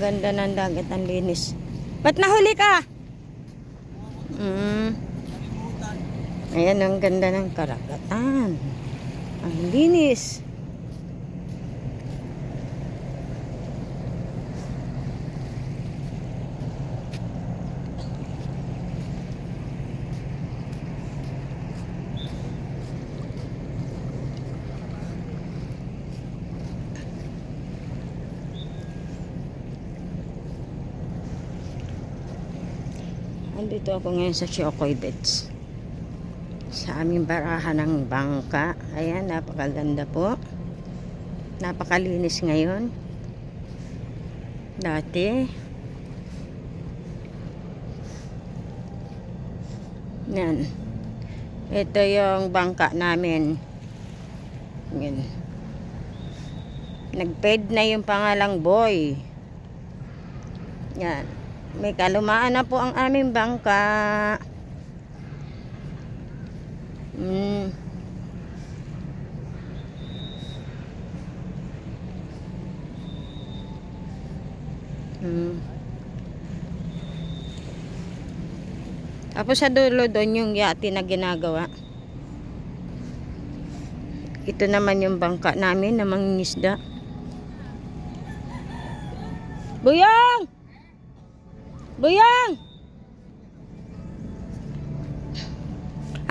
ang ganda ng dagat, ang linis. Ba't nahuli ka? Ayan, ang ganda ng karagatan. Ang linis. Andito ako ngayon sa Chocoy Beach. Sa aming barahan ng bangka. Ayan, napakaganda po. Napakalinis ngayon. Dati. Yan. Ito yung bangka namin. Yan. Nag-fade na yung pangalang Boy. Yan. May kalumaan na po ang aming bangka. Tapos sa dulo doon yung yate na ginagawa. Ito naman yung bangka namin na mangingisda. Buyang! Buyang!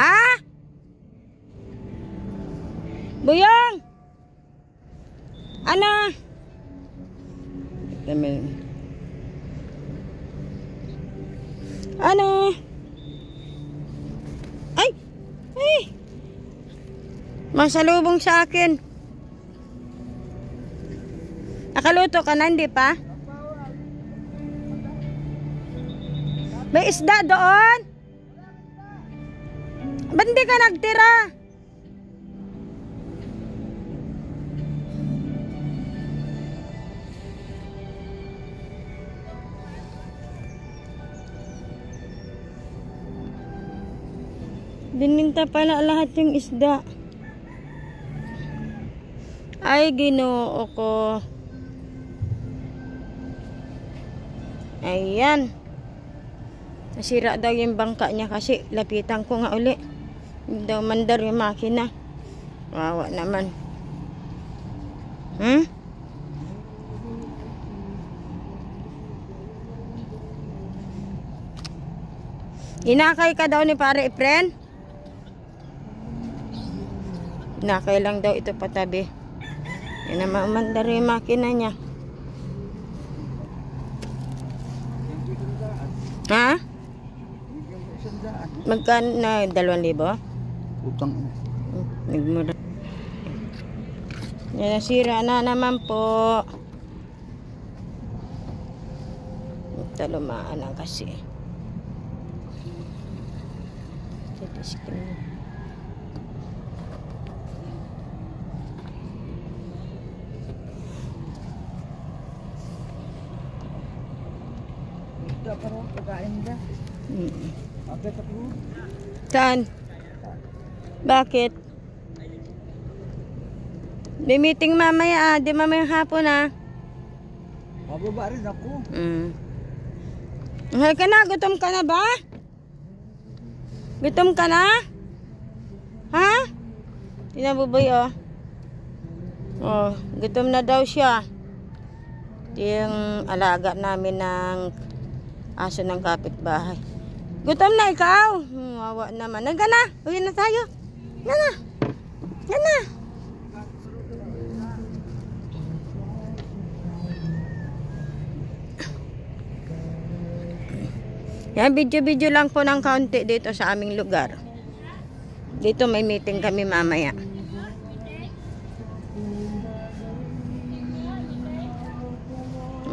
Ha? Buyang! Ano? Ano? Ay! Ay! Masalubong sa akin. Nakaluto ka na, hindi pa? May isda doon? Ba't hindi ka nagtira? Dininta pala lahat yung isda. Ay, Ginoo ko. Ayan. Nasira daw yung bangka niya kasi lapitan ko nga uli. Hindi daw mandar yung makina. Wawa naman. Inakay ka daw ni Pare Efren? Inakay lang daw ito patabi. Yan naman mandar yung makina niya. Ha? Magkano na 2,000? Utang. Nagmura. Nasira na naman po. Talumaan lang kasi. Saan? Bakit? May meeting mamaya di mamaya hapon Bababa rin ako. Hay ka na, gutom ka na ba? Gutom ka na? Ha? Tinabuboy Oh, gutom na daw siya. Yung alaga namin ng aso ng kapitbahay. Gutom na ikaw? Wawa naman. Nagka na. Uwi na tayo. Yan na. Yan na. Yan, video-video lang po ng kaunti dito sa aming lugar. Dito may meeting kami mamaya.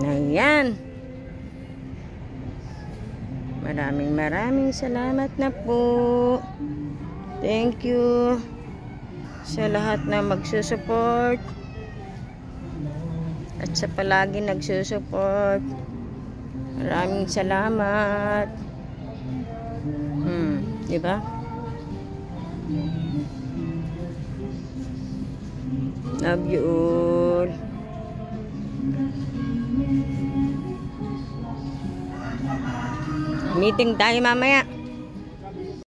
Ayan. Maraming salamat na po. Thank you sa lahat na magsusupport at sa palagi nagsusupport. Maraming salamat. Diba? Love you all. Meeting tayo mamaya.